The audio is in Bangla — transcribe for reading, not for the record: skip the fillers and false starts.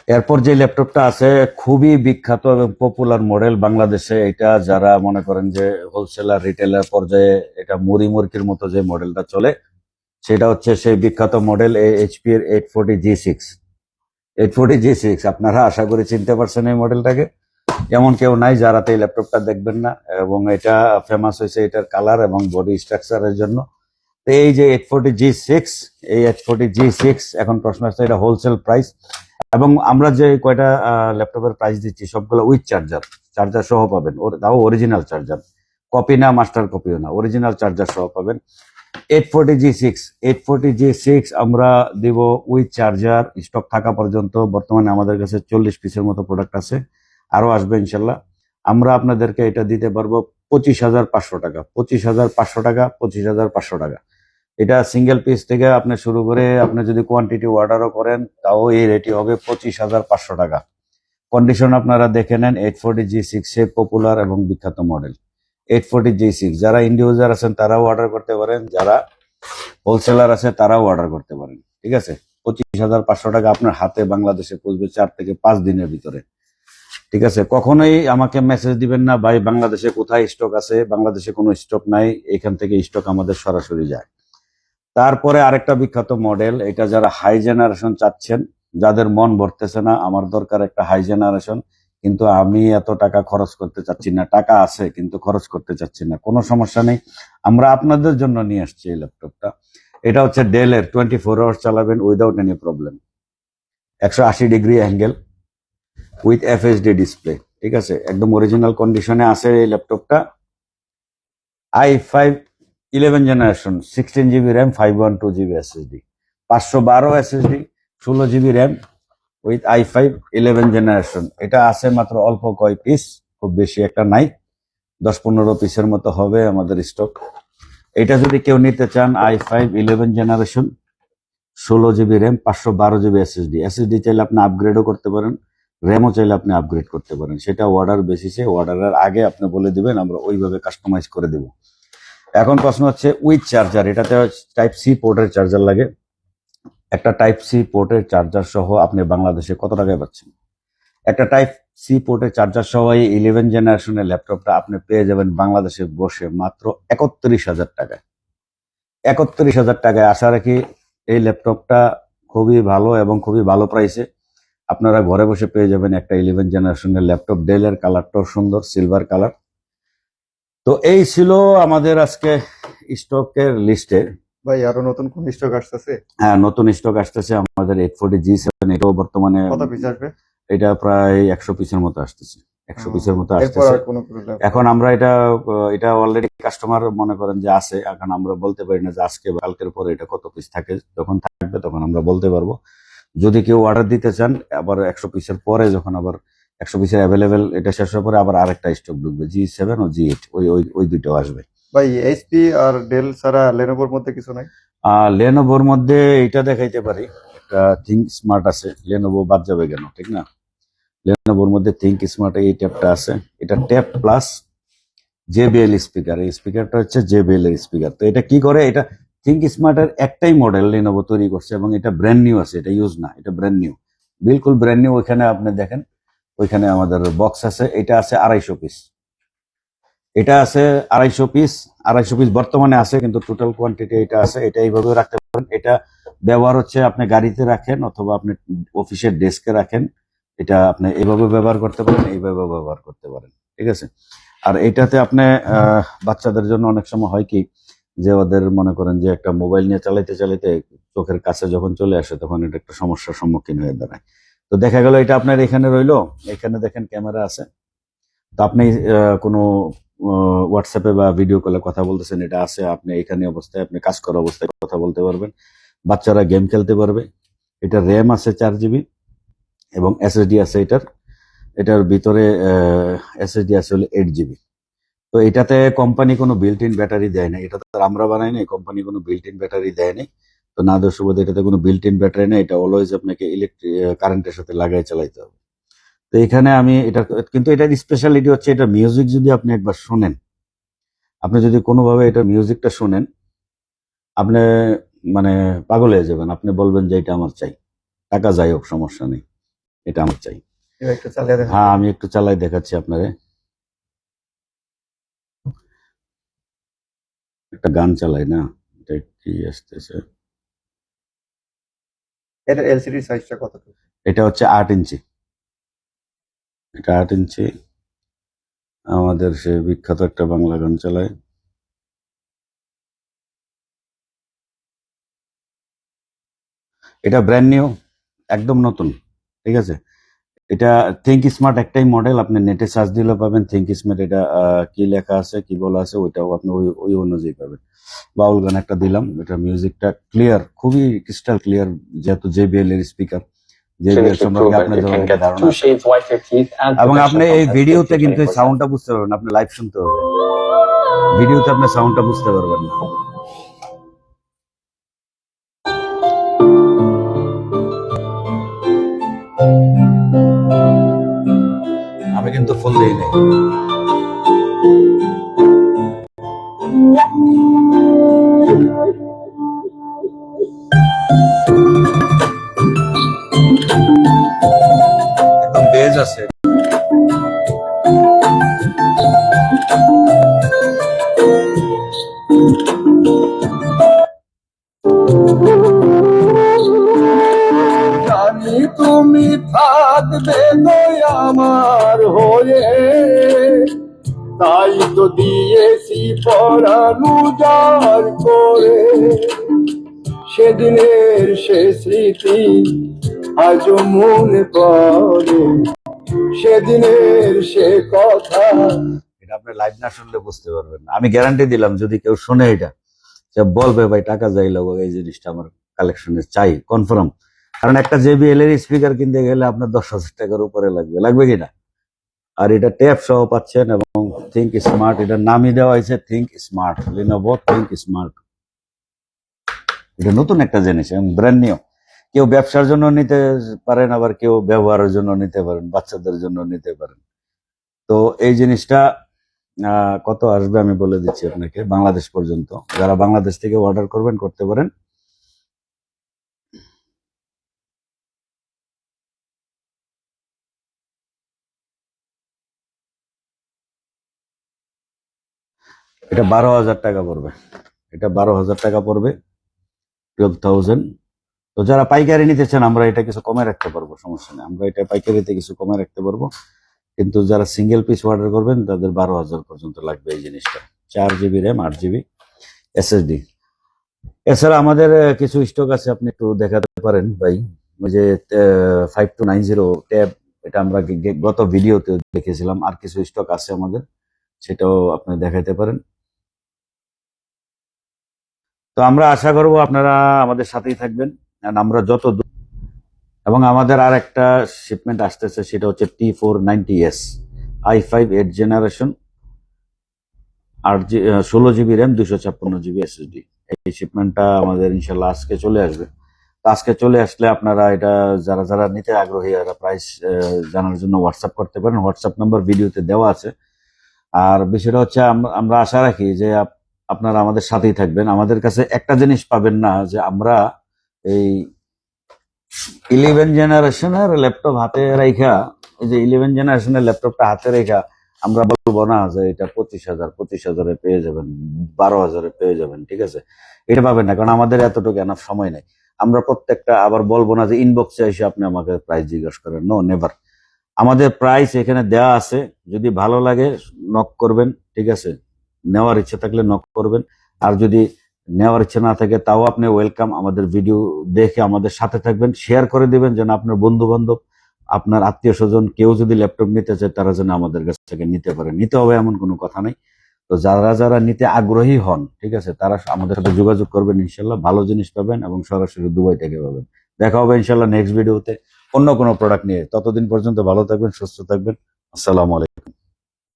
এরপর যে ল্যাপটপটা আছে খুবই বিখ্যাত এবং পপুলার মডেল বাংলাদেশে, এটা যারা মনে করেন যে হোলসেলার রিটেলার পর্যায়ে এটা মুড়ি মুরকির মতো যে মডেলটা চলে, সেটা হচ্ছে সেই বিখ্যাত মডেল এইচপি এর 840G6। 840G6 আপনারা আশা করি চিনতে পারছেন এই মডেলটাকে। এমন কেউ নাই যারা এই ল্যাপটপটা দেখবেন না, এবং এটা ফেমাস হয়েছে এটার কালার এবং বডি স্ট্রাকচারের জন্য। তো এই যে 840G6, এই 840G6 এখন প্রশ্ন আসছে এটা হোলসেল প্রাইস, এবং আমরা যে কয়টা ল্যাপটপের প্রাইস দিচ্ছি সবগুলো উইথ চার্জার, চার্জার সহ পাবেন, তাও অরিজিনাল চার্জার, কপি না, মাস্টার কপিও না, অরিজিনাল চার্জার সহ পাবেন। 840G6 আমরা দিব উইথ চার্জার, স্টক থাকা পর্যন্ত। বর্তমানে আমাদের কাছে 40 পিসের মতো প্রোডাক্ট আছে, আরো আসবে ইনশাল্লাহ। আমরা আপনাদেরকে এটা দিতে পারবো 25,500 টাকা, 25,500 টাকা, 25,500 টাকা। এটা সিঙ্গেল পিস থেকে আপনি শুরু করে আপনি যদি কোয়ান্টিটি অর্ডারও করেন তাও এই রেটই হবে 25,500 টাকা। কন্ডিশন আপনারা দেখে নেন। 840G6 পপুলার এবং বিখ্যাত মডেল 840G6। যারা ইন্ডিভিজুয়াল আছেন তারাও অর্ডার করতে পারেন, যারা হোলসেলার আছে তারাও অর্ডার করতে পারেন। ঠিক আছে, 25,500 টাকা আপনার হাতে বাংলাদেশে পৌঁছবে 4 থেকে 5 দিনের ভিতরে। ঠিক আছে, কখনোই আমাকে মেসেজ দিবেন না ভাই বাংলাদেশে কোথায় স্টক আছে, বাংলাদেশে কোনো স্টক নাই, এখান থেকে স্টক আমাদের সরাসরি যায়। তারপরে আরেকটা বিখ্যাত মডেল, এটা যারা হাই জেনারেশন চাচ্ছেন, যাদের মন ভরতেছে না আমার দরকার একটা হাই জেনারেশন, কিন্তু আমি এত টাকা খরচ করতে চাচ্ছি না, টাকা আছে কিন্তু খরচ করতে চাচ্ছি না, কোনো সমস্যা নেই, আমরা আপনাদের জন্য নিয়ে আসছি এই ল্যাপটপটা। এটা হচ্ছে ডেলের 24 আওয়ার্স চালাবেন without any problem, 180 degree angle with FSD display. ঠিক আছে, একদম অরিজিনাল কন্ডিশনে আছে এই ল্যাপটপটা। i5 11 generation, 16GB RAM, 512GB SSD, 512 SSD, 16GB RAM with i5 11 generation. এটা আছে মাত্র অল্প কয় পিস, খুব বেশি একটা নাই, 10-15 পিসের মতো হবে আমাদের স্টক। এটা যদি কেউ নিতে চান i5 11 generation, 16GB RAM, 512GB SSD চাইলে আপনি আপগ্রেডও করতে পারেন, র্যামও চাইলে আপনি আপগ্রেড করতে পারেন, সেটা অর্ডার বেসিসে, অর্ডারের আগে আপনি বলে দিবেন, আমরা ওইভাবে কাস্টমাইজ করে দেব। এখন প্রশ্ন হচ্ছে উইথ চার্জার, এটাতে টাইপ সি পোর্টের চার্জার লাগে। একটা টাইপ সি পোর্টের চার্জার সহ আপনি বাংলাদেশে কত টাকায় পাচ্ছেন? একটা টাইপ সি পোর্টের চার্জার সহ এই 11 জেনারেশনের ল্যাপটপটা আপনি পেয়ে যাবেন বাংলাদেশে বসে মাত্র 31,000 টাকায়। 31,000 টাকায় আশা রাখি এই ল্যাপটপটা খুবই ভালো এবং খুবই ভালো প্রাইসে আপনারা ঘরে বসে পেয়ে যাবেন একটা 11 জেনারেশনের ল্যাপটপ। ডেলের কালারটাও সুন্দর, সিলভার কালার। তো এই ছিল আমাদের আজকে স্টকের লিস্টে। ভাই আরো নতুন কোন স্টক আসতেছে? হ্যাঁ, নতুন স্টক আসতেছে আমাদের 840G7, এটাও বর্তমানে কত পিস আসবে? এটা প্রায় 100 পিসের মতো আসতেছে, 100 পিসের মতো এরপর আসতেছে। আর কোনো প্রবলেম? এখন আমরা এটা অলরেডি কাস্টমার মনে করেন যে আছে, এখন আমরা বলতে পারি না যে আজকে বা কালকের পরে এটা কত পিস থাকে, যখন থাকবে তখন আমরা বলতে পারবো। যদি কেউ অর্ডার দিতে চান আবার 100 পিসের পরে, যখন আবার 100 পিসের অ্যাভেলেবেল এটা শেষ হওয়ার পরে আবার আরেকটা স্টক ঢুকবে, G7 ও G8, ওই দুটো আসবে। ভাই এইচপি আর ডেল ছাড়া লেনোভোর মধ্যে কিছু নাই? লেনোভোর মধ্যে এটা দেখাইতে পারি, একটা থিঙ্ক স্মার্ট আছে, লেনোভো বাদ যাবে কেন, ঠিক না? লেনোভোর মধ্যে থিঙ্ক স্মার্ট এই ট্যাবটা আছে, এটা ট্যাব প্লাস জেবিএল স্পিকার, এই স্পিকারটা হচ্ছে জেবিএল এর স্পিকার। তো এটা কি করে, এটা থিঙ্ক স্মার্টের একটাই মডেল লেনোভো তৈরি করছে এবং এটা ব্র্যান্ড নিউ আছে, এটা ইউজ না, এটা ব্র্যান্ড নিউ, বিলকুল ব্র্যান্ড নিউ। ওইখানে আপনি দেখেন, ওইখানে আমাদের বক্স আছে, এটা আছে 250 পিস, এটা আছে 250 পিস বর্তমানে আছে, কিন্তু টোটাল কোয়ান্টিটি এটা আছে। এটা এইভাবে রাখতে পারেন, এটা ব্যবহার হচ্ছে আপনি গাড়িতে রাখেন অথবা আপনি অফিসের ডেস্কে রাখেন, এটা আপনি এইভাবে ব্যবহার করতে পারেন, এইভাবে ব্যবহার করতে পারেন। ঠিক আছে, আর এইটাতে আপনি বাচ্চাদের জন্য অনেক সময় হয় কি যে ওদের মনে করেন যে একটা মোবাইল নিয়ে চালাইতে চালাইতে চোখের কাছে যখন চলে আসে তখন এটা একটা সমস্যার সম্মুখীন হয়ে দাঁড়ায়। তো দেখা গেল এটা আপনার এখানে রইলো, এখানে দেখেন ক্যামেরা আছে, তো আপনি কোনো হোয়াটসঅ্যাপে বা ভিডিও কলে কথা বলতেছেন, এটা আছে, আপনি এখানে অবস্থায় আপনি কাজ করা অবস্থায় কথা বলতে পারবেন, বাচ্চারা গেম খেলতে পারবে। এটা র্যাম আছে 4GB এবং এসএসডি আছে এটার ভিতরে এসএসডি আছে হলো 8GB। তো এটাতে কোম্পানি কোনো বিল্ট ইন ব্যাটারি দেয় না, এটা তো আমরা বানাই নাই, কোম্পানি কোনো বিল্ট ইন ব্যাটারি দেয় নাই। তো না দোষ সুবাদে এটাতে কোনো বিল্ট ইন ব্যাটারি নেই, এটা অলওয়েজ আপনাকে কারেন্টের সাথে লাগাই চালাইতে হবে। তো এখানে আমি এটা, কিন্তু এটার স্পেশালিটি হচ্ছে এটা মিউজিক যদি আপনি একবার শোনেন, আপনি যদি কোনোভাবে এটা মিউজিকটা শোনেন, আপনি মানে পাগল হয়ে যাবেন, আপনি বলবেন যে এটা আমার চাই, টাকা যাই হোক সমস্যা নেই, এটা আমার চাই। এবার একটু চালিয়ে দেখেন। হ্যাঁ, আমি একটু চালাই দেখাচ্ছি আপনারে। একটা গান চালাই না, এটা কি আসতেছে। এটা এলসিডি সাইজটা কতটুকু? এটা হচ্ছে 8 ইঞ্চি। এটা 8 ইঞ্চি। আমাদের সে বিখ্যাত একটা বাংলা গান চালায়। এটা ব্র্যান্ড নিউ, একদম নতুন, ঠিক আছে। এটা থিঙ্ক স্মার্ট একটাই মডেল, আপনি নেটে সার্চ দিলে পাবেন থিঙ্ক স্মার্ট। এটা কি লেখা আছে, কি বলা আছে, ওইটাও আপনি ওই ওই অনুযায়ী পাবেন। বাউল গান একটা দিলাম, এটা মিউজিকটা ক্লিয়ার, খুবই ক্রিস্টাল ক্লিয়ার, যেহেতু JBL এর স্পিকার। JBL সম্পর্কে আপনার ধরুন একটা ধারণা আছে। এবং আপনি এই ভিডিওতে কিন্তু এই সাউন্ডটা বুঝতে পারবেন, আপনি লাইভ শুনতে হবে, ভিডিওতে আপনি সাউন্ডটা বুঝতে পারবেন না। আমি কিন্তু ফুল দিই নাই। একদম বেজ আছে। জানি তুমি থাকবে আমার হয়ে, তাই তো দিয়েছি পরানু যার করে। সেদিনের সে স্মৃতি আজও মনে পড়ে, সেদিনের সে কথা। এটা আপনি লাইভ না শুনলে বুঝতে পারবেন না। আমি গ্যারান্টি দিলাম, যদি কেউ শুনে এটা, সে বলবে ভাই টাকা যাই লোক, এই জিনিসটা আমার কালেকশনে চাই কনফার্ম। কারণ একটা JBL এর স্পিকার কিনতে গেলে আপনার 10,000 টাকার উপরে লাগবে কিনা। আর এটা ট্যাপ সহ পাচ্ছেন, এবং থিঙ্ক স্মার্ট, এটার নামই দেওয়া হয়েছে think smart, Lenovo think smart. এটা নতুন একটা জিনিস এবং ব্র্যান্ড নিউ। কেউ ব্যবসার জন্য নিতে পারেন, আবার কেউ ব্যবহারের জন্য নিতে পারেন, বাচ্চাদের জন্য নিতে পারেন। তো এই জিনিসটা কত আসবে আমি বলে দিচ্ছি আপনাকে, বাংলাদেশ পর্যন্ত। যারা বাংলাদেশ থেকে অর্ডার করবেন করতে পারেন। এটা 12,000 টাকা পড়বে। এটা 12,000 টাকা পড়বে, 12,000। তো যারা পাইকারি নিতে চান, আমরা এটা কিছু কমে রাখতে পারবো, সমস্যা নেই, আমরা এটা পাইকারিতে কিছু কমে রাখতে পারবো। কিন্তু যারা সিঙ্গেল পিস অর্ডার করবেন তাদের 12,000 পর্যন্ত লাগবে এই জিনিসটা। 4GB RAM, 8GB SSD। এছাড়া আমাদের কিছু স্টক আছে, আপনি একটু দেখাতে পারেন ভাই। ওই যে 5290 ট্যাব, এটা আমরা গত ভিডিওতে দেখেছিলাম। আর কিছু স্টক আছে আমাদের, সেটাও আপনি দেখাতে পারেন। তো আমরা আশা করব আপনারা আমাদের সাথেই থাকবেন। আমরা এবং আমাদের আর একটা শিপমেন্ট আসতেছে, সেটা হচ্ছে T490S i5 8 generation, 16GB RAM, 256GB SSD। এই শিপমেন্টটা আমাদের ইনশাল্লাহ আজকে চলে আসবে। তো আজকে চলে আসলে আপনারা এটা যারা যারা নিতে আগ্রহী, এরা প্রাইস জানার জন্য হোয়াটসঅ্যাপ করতে পারেন। হোয়াটসঅ্যাপ নাম্বার ভিডিওতে দেওয়া আছে। আর বিষয়টা হচ্ছে আমরা আশা রাখি যে আপনারা আমাদের সাথেই থাকবেন। আমাদের কাছে একটা জিনিস পাবেন না, যে আমরা এই 11 জেনারেশনের ল্যাপটপ হাতে রেখা, এই যে 11 জেনারেশনের ল্যাপটপটা হাতে রেখা আমরা বলবো না যে এটা 25,000 পেয়ে যাবেন, 12,000 পেয়ে যাবেন, ঠিক আছে। এটা পাবেন না, কারণ আমাদের এতটুকু এনাফ সময় নেই। আমরা প্রত্যেকটা আবার বলবো না যে ইনবক্সে এসে আপনি আমাকে প্রাইস জিজ্ঞাসা করেন, নো নেভার। আমাদের প্রাইস এখানে দেয়া আছে, যদি ভালো লাগে নক করবেন, ঠিক আছে। নেওয়ার ইচ্ছে থাকলে নক করবেন, আর যদি নেওয়ার ইচ্ছে না থাকে তাও আপনি ওয়েলকাম। আমাদের ভিডিও দেখে আমাদের সাথে থাকবেন, শেয়ার করে দিবেন, যেন আপনার বন্ধু বান্ধব, আপনার আত্মীয় স্বজন কেউ যদি ল্যাপটপ নিতে চায়, তারা যেন আমাদের কাছ থেকে নিতে পারে। নিতে হবে এমন কোনো কথা নেই। তো যারা যারা নিতে আগ্রহী হন, ঠিক আছে, তারা আমাদের সাথে যোগাযোগ করবেন, ইনশাল্লাহ ভালো জিনিস পাবেন এবং সরাসরি দুবাই থেকে পাবেন। দেখা হবে ইনশাল্লাহ নেক্সট ভিডিওতে অন্য কোনো প্রোডাক্ট নিয়ে। ততদিন পর্যন্ত ভালো থাকবেন, সুস্থ থাকবেন। আসসালামু আলাইকুম।